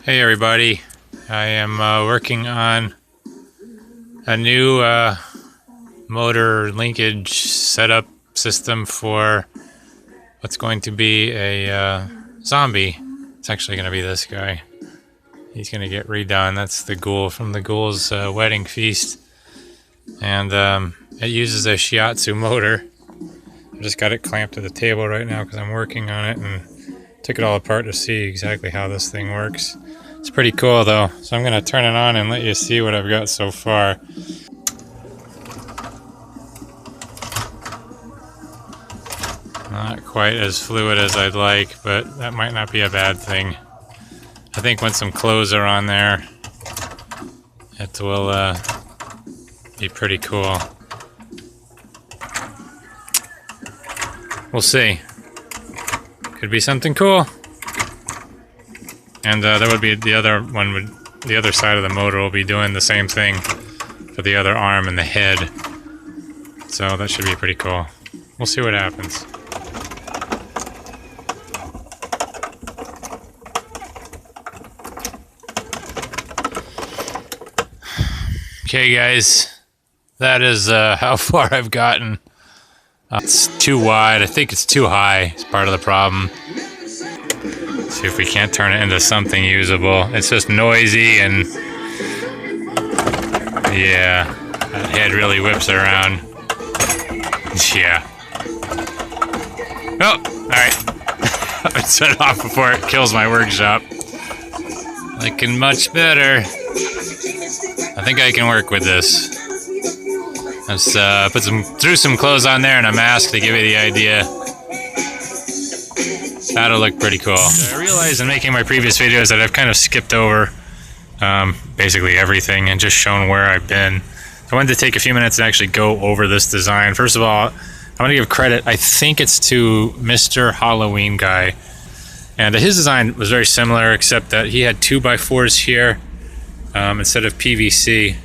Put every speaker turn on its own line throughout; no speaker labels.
Hey everybody, I am working on a new motor linkage setup system for what's going to be a zombie. It's actually going to be this guy. He's going to get redone. That's the ghoul from the ghoul's wedding feast. And it uses a Shiatsu motor. I just got it clamped to the table right now because I'm working on it and took it all apart to see exactly how this thing works. It's pretty cool though, so I'm going to turn it on and let you see what I've got so far. Not quite as fluid as I'd like, but that might not be a bad thing. I think when some clothes are on there, it will be pretty cool. We'll see. Could be something cool. And that would be the other one. The other side of the motor will be doing the same thing for the other arm and the head. So that should be pretty cool. We'll see what happens. Okay, guys, that is how far I've gotten. It's too wide. I think it's too high. It's part of the problem. See if we can't turn it into something usable. It's just noisy and yeah, that head really whips around. Yeah. Oh, alright. I set it off before it kills my workshop. Looking much better. I think I can work with this. Let's threw some clothes on there and a mask to give you the idea. That'll look pretty cool. I realized in making my previous videos that I've kind of skipped over basically everything and just shown where I've been. So I wanted to take a few minutes and actually go over this design. First of all, I want to give credit, I think it's to Mr. Halloween Guy. And his design was very similar, except that he had 2x4s here instead of PVC.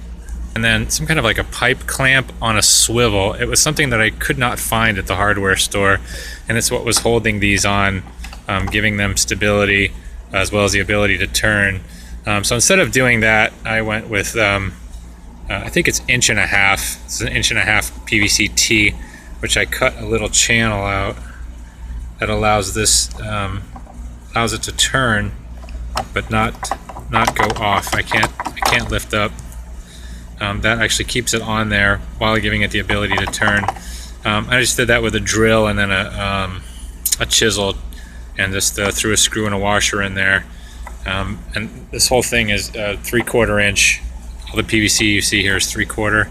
And then some kind of like a pipe clamp on a swivel. It was something that I could not find at the hardware store, and it's what was holding these on, giving them stability as well as the ability to turn. So instead of doing that, I went with I think it's 1.5 inches. It's an 1.5 inch PVC T, which I cut a little channel out that allows this allows it to turn, but not go off. I can't lift up. That actually keeps it on there while giving it the ability to turn. I just did that with a drill and then a chisel, and just threw a screw and a washer in there. And this whole thing is 3/4 inch. All the PVC you see here is 3/4,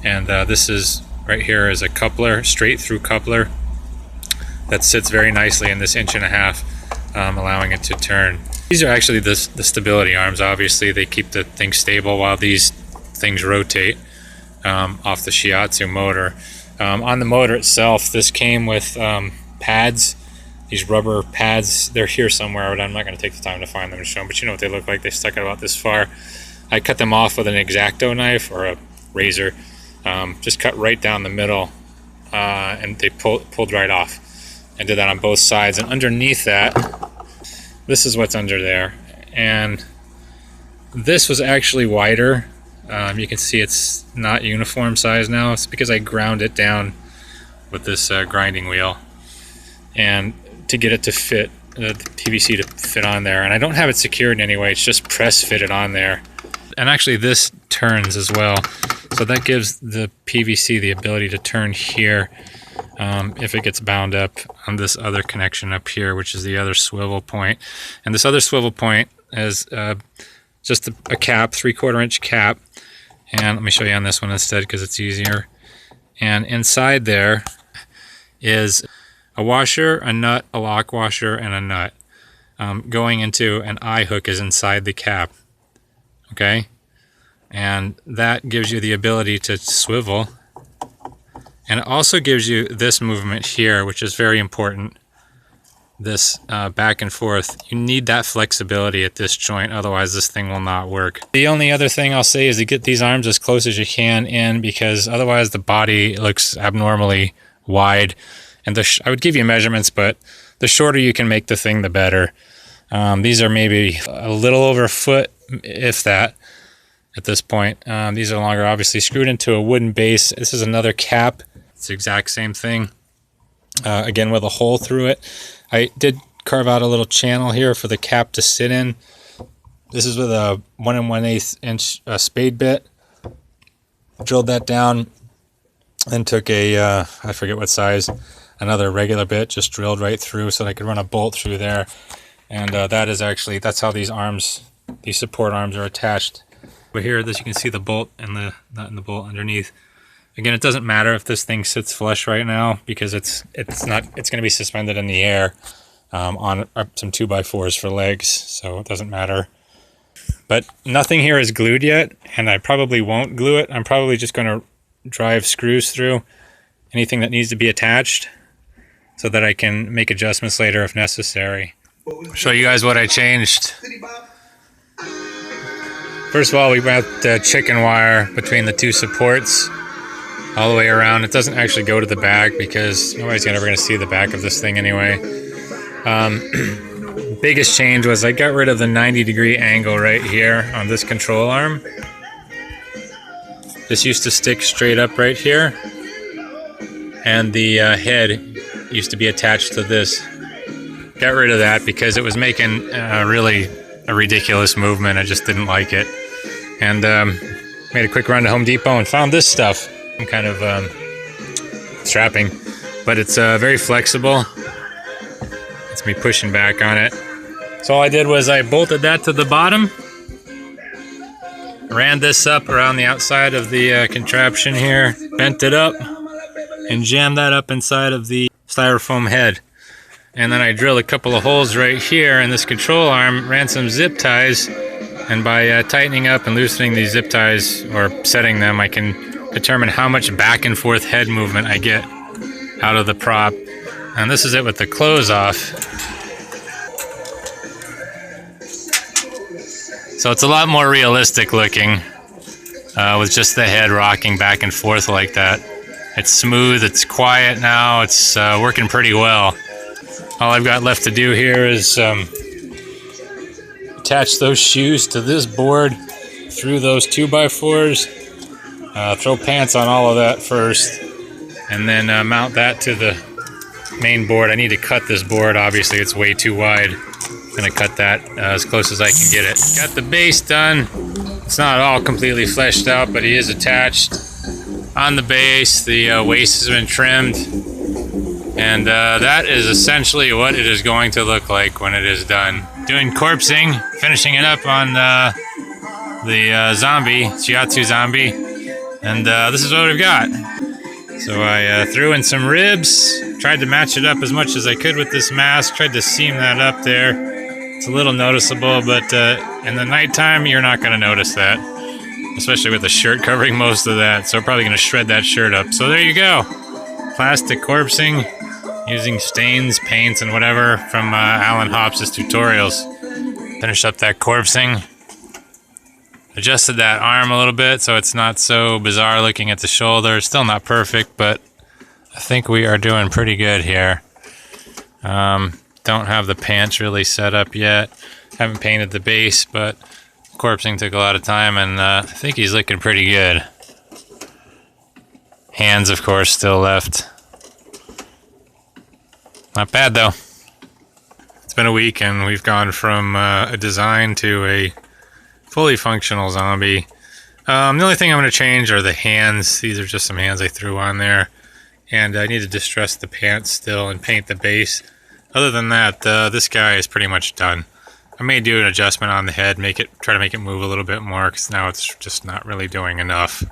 and this is right here is a coupler, straight through coupler that sits very nicely in this 1.5 inch, allowing it to turn. These are actually the stability arms. Obviously, they keep the thing stable while these things rotate off the Shiatsu motor. On the motor itself, this came with pads, these rubber pads. They're here somewhere, but I'm not going to take the time to find them and show them, but you know what they look like. They stuck out about this far. I cut them off with an X-Acto knife or a razor, just cut right down the middle, and they pulled right off. I did that on both sides, and underneath that, this is what's under there. And this was actually wider. You can see it's not uniform size now. It's because I ground it down with this grinding wheel, and to get it to fit, the PVC to fit on there. And I don't have it secured in any way. It's just press fitted on there. And actually this turns as well. So that gives the PVC the ability to turn here if it gets bound up on this other connection up here, which is the other swivel point. And this other swivel point is just a cap, 3/4 inch cap. And let me show you on this one instead because it's easier. And inside there is a washer, a nut, a lock washer, and a nut. Going into an eye hook is inside the cap. Okay? And that gives you the ability to swivel. And it also gives you this movement here, which is very important. This back and forth. You need that flexibility at this joint, otherwise this thing will not work. The only other thing I'll say is to get these arms as close as you can in, because otherwise the body looks abnormally wide. And I would give you measurements, but the shorter you can make the thing, the better. These are maybe a little over a foot, if that, at this point. These are longer, obviously screwed into a wooden base. This is another cap. It's the exact same thing. Again, with a hole through it. I did carve out a little channel here for the cap to sit in. This is with a 1 1/8 inch spade bit. Drilled that down and took a, I forget what size, another regular bit, just drilled right through so that I could run a bolt through there. And that is actually, that's how these arms, these support arms are attached. But here, this you can see the bolt and the nut and the bolt underneath. Again, it doesn't matter if this thing sits flush right now because it's going to be suspended in the air on some 2x4s for legs, so it doesn't matter. But nothing here is glued yet, and I probably won't glue it. I'm probably just going to drive screws through anything that needs to be attached so that I can make adjustments later if necessary. I'll show you guys what I changed. First of all, we went chicken wire between the two supports all the way around. It doesn't actually go to the back because nobody's ever going to see the back of this thing anyway. Biggest change was I got rid of the 90-degree angle right here on this control arm. This used to stick straight up right here, and the head used to be attached to this. Got rid of that because it was making really a ridiculous movement. I just didn't like it, and made a quick run to Home Depot and found this stuff. I'm kind of strapping, but it's very flexible. It's me pushing back on it. So all I did was I bolted that to the bottom, ran this up around the outside of the contraption here, bent it up, and jammed that up inside of the styrofoam head. And then I drilled a couple of holes right here in this control arm, ran some zip ties, and by tightening up and loosening these zip ties, or setting them, I can determine how much back and forth head movement I get out of the prop. And this is it with the close off. So it's a lot more realistic looking with just the head rocking back and forth like that. It's smooth, it's quiet now, it's working pretty well. All I've got left to do here is attach those shoes to this board through those 2x4s. Throw pants on all of that first, and then mount that to the main board. I need to cut this board, obviously it's way too wide. I'm going to cut that as close as I can get it. Got the base done. It's not all completely fleshed out, but it is attached on the base. The waist has been trimmed, and that is essentially what it is going to look like when it is done. Doing corpsing, finishing it up on the zombie, Shiatsu zombie. And this is what we've got. So I threw in some ribs, tried to match it up as much as I could with this mask, tried to seam that up there. It's a little noticeable, but in the nighttime, you're not going to notice that, especially with the shirt covering most of that. So we're probably going to shred that shirt up. So there you go. Plastic corpsing using stains, paints, and whatever from Alan Hoppes' tutorials. Finish up that corpsing. Adjusted that arm a little bit so it's not so bizarre looking at the shoulder. It's still not perfect, but I think we are doing pretty good here. Don't have the pants really set up yet. Haven't painted the base, but corpsing took a lot of time, and I think he's looking pretty good. Hands, of course, still left. Not bad, though. It's been a week, and we've gone from a design to a fully functional zombie. The only thing I'm going to change are the hands. These are just some hands I threw on there. And I need to distress the pants still and paint the base. Other than that, this guy is pretty much done. I may do an adjustment on the head, try to make it move a little bit more, because now it's just not really doing enough.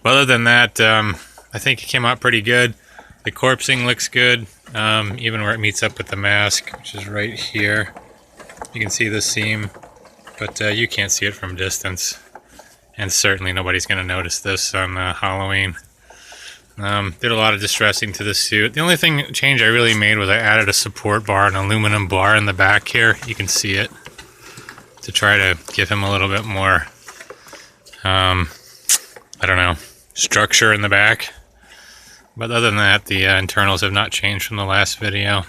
But other than that, I think it came out pretty good. The corpsing looks good, even where it meets up with the mask, which is right here. You can see the seam, but you can't see it from distance. And certainly nobody's going to notice this on Halloween. Did a lot of distressing to the suit. The only change I really made was I added a support bar, an aluminum bar in the back here. You can see it, to try to give him a little bit more, I don't know, structure in the back. But other than that, the internals have not changed from the last video.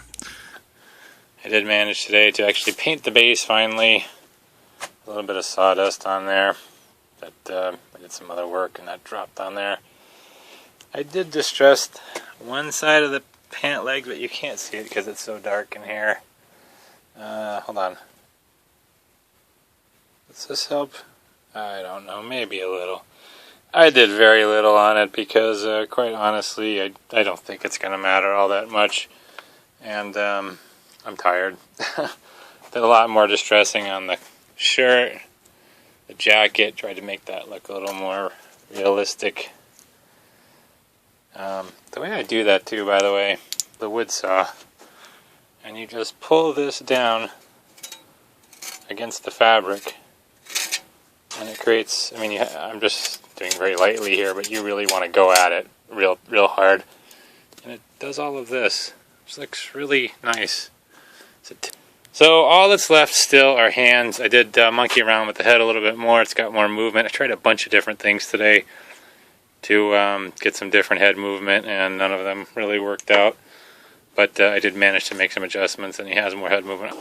I did manage today to actually paint the base finally. A little bit of sawdust on there. That I did some other work and that dropped on there. I did distress one side of the pant leg, but you can't see it because it's so dark in here. Hold on. Does this help? I don't know, maybe a little. I did very little on it because, quite honestly, I don't think it's going to matter all that much. And I'm tired. Did a lot more distressing on the shirt, the jacket, tried to make that look a little more realistic. The way I do that too, by the way, the wood saw, and you just pull this down against the fabric, and it creates, I mean, I'm just doing very lightly here, but you really want to go at it real hard, and it does all of this. It looks really nice. So all that's left still are hands. I did monkey around with the head a little bit more. It's got more movement. I tried a bunch of different things today to get some different head movement, and none of them really worked out. But I did manage to make some adjustments, and he has more head movement.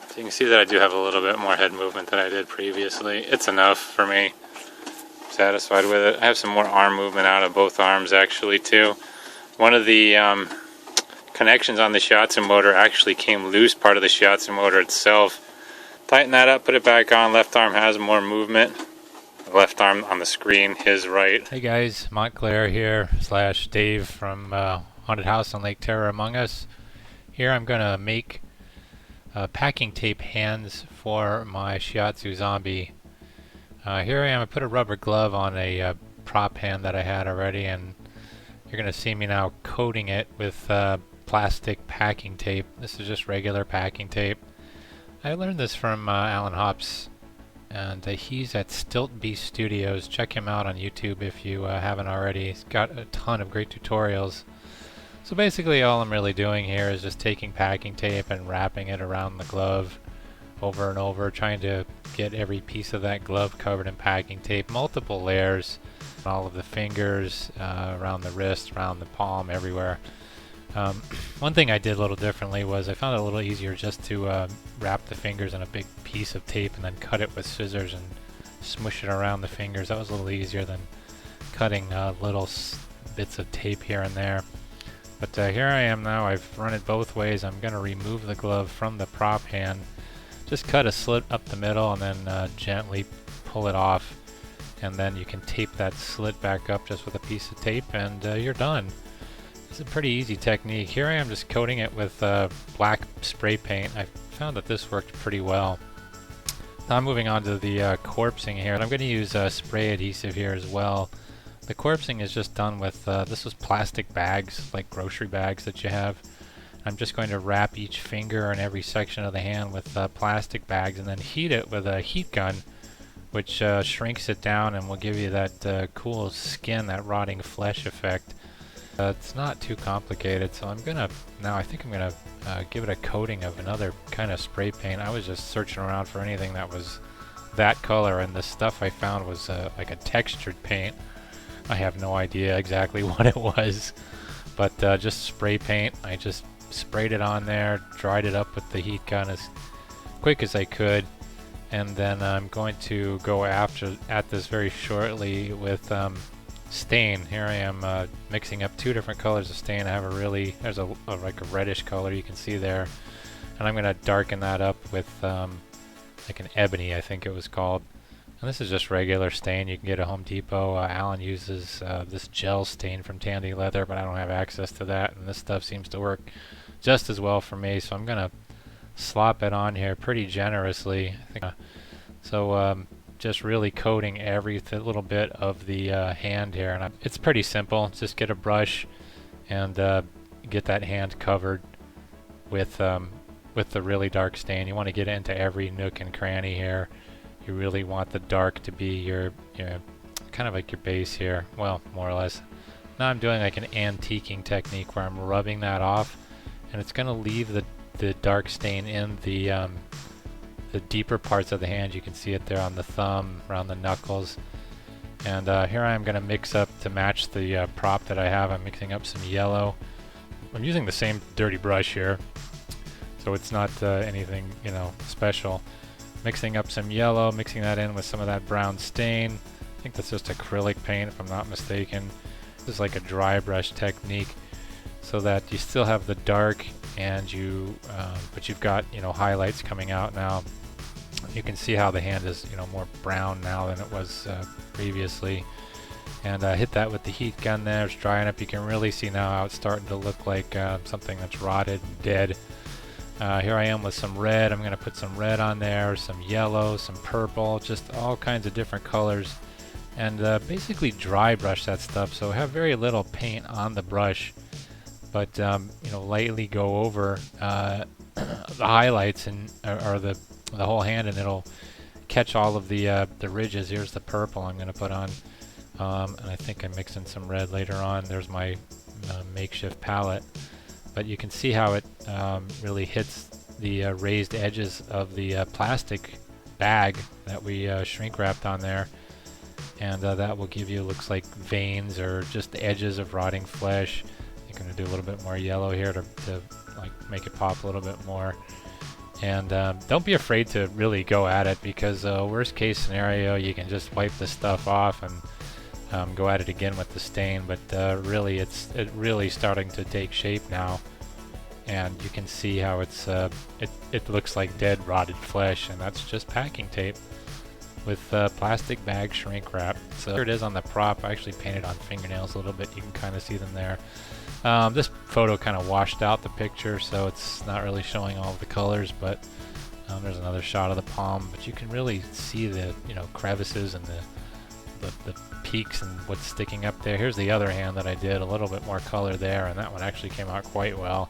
So you can see that I do have a little bit more head movement than I did previously. It's enough for me. I'm satisfied with it. I have some more arm movement out of both arms actually too. One of the connections on the Shiatsu motor actually came loose, part of the Shiatsu motor itself. Tighten that up, put it back on. Left arm has more movement. The left arm on the screen, his right. Hey guys, Montclair here, / Dave from Haunted House on Lake Terror Among Us. Here I'm going to make packing tape hands for my Shiatsu zombie. Here I am, I put a rubber glove on a prop hand that I had already, and you're going to see me now coating it with plastic packing tape. This is just regular packing tape. I learned this from Alan Hops, and he's at Stilt Beast Studios. Check him out on YouTube if you haven't already. He's got a ton of great tutorials. So basically all I'm really doing here is just taking packing tape and wrapping it around the glove over and over, trying to get every piece of that glove covered in packing tape, multiple layers, all of the fingers, around the wrist, around the palm, everywhere. One thing I did a little differently was I found it a little easier just to wrap the fingers in a big piece of tape and then cut it with scissors and smush it around the fingers. That was a little easier than cutting little bits of tape here and there. But here I am now. I've run it both ways. I'm going to remove the glove from the prop hand. Just cut a slit up the middle and then gently pull it off. And then you can tape that slit back up just with a piece of tape, and you're done. It's a pretty easy technique. Here I am just coating it with black spray paint. I found that this worked pretty well. Now I'm moving on to the corpsing here. I'm going to use spray adhesive here as well. The corpsing is just done with, this was plastic bags, like grocery bags that you have. I'm just going to wrap each finger and every section of the hand with plastic bags and then heat it with a heat gun, which shrinks it down and will give you that cool skin, that rotting flesh effect. It's not too complicated, so I think I'm gonna give it a coating of another kind of spray paint. I was just searching around for anything that was that color, and the stuff I found was like a textured paint. I have no idea exactly what it was, but just spray paint. I just sprayed it on there, dried it up with the heat gun as quick as I could, and then I'm going to go at this very shortly with stain. Here I am mixing up two different colors of stain. I have there's like a reddish color you can see there, and I'm going to darken that up with like an ebony, I think it was called. And this is just regular stain you can get at Home Depot. Alan uses this gel stain from Tandy Leather, but I don't have access to that, and this stuff seems to work just as well for me, so I'm going to slop it on here pretty generously. Just really coating every little bit of the hand here, and it's pretty simple. Just get a brush and get that hand covered with the really dark stain. You want to get into every nook and cranny here. You really want the dark to be your kind of like your base here. Well, more or less. Now I'm doing like an antiquing technique where I'm rubbing that off, and it's going to leave the dark stain in the deeper parts of the hand. You can see it there on the thumb, around the knuckles. And here I am going to mix up to match the prop that I have. I'm mixing up some yellow I'm using the same dirty brush here, so it's not anything, you know, special. Mixing up some yellow, mixing that in with some of that brown stain. I think that's just acrylic paint if I'm not mistaken. This is like a dry brush technique, so that you still have the dark and you, but you've got, you know, highlights coming out now. You can see how the hand is, you know, more brown now than it was previously. And hit that with the heat gun there. It's drying up. You can really see now how it's starting to look like something that's rotted and dead. Here I am with some red. I'm going to put some red on there, some yellow, some purple, just all kinds of different colors. And basically dry brush that stuff, so have very little paint on the brush. But you know, lightly go over the highlights and or the whole hand, and it'll catch all of the ridges. Here's the purple I'm going to put on. And I think I'm mixing some red later on. There's my makeshift palette, but you can see how it really hits the raised edges of the plastic bag that we shrink wrapped on there, and that will give you, looks like veins or just the edges of rotting flesh. I'm going to do a little bit more yellow here to like make it pop a little bit more. And don't be afraid to really go at it, because worst case scenario, you can just wipe the stuff off and go at it again with the stain. But really, it's really starting to take shape now, and you can see how it's it looks like dead, rotted flesh, and that's just packing tape with plastic bag shrink wrap. So here it is on the prop. I actually painted on fingernails a little bit. You can kind of see them there. This photo kind of washed out the picture, so it's not really showing all of the colors, but there's another shot of the palm. But you can really see the, you know, crevices and the peaks and what's sticking up there. Here's the other hand that I did, a little bit more color there, and that one actually came out quite well.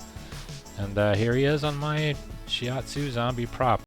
And here he is on my Shiatsu zombie prop.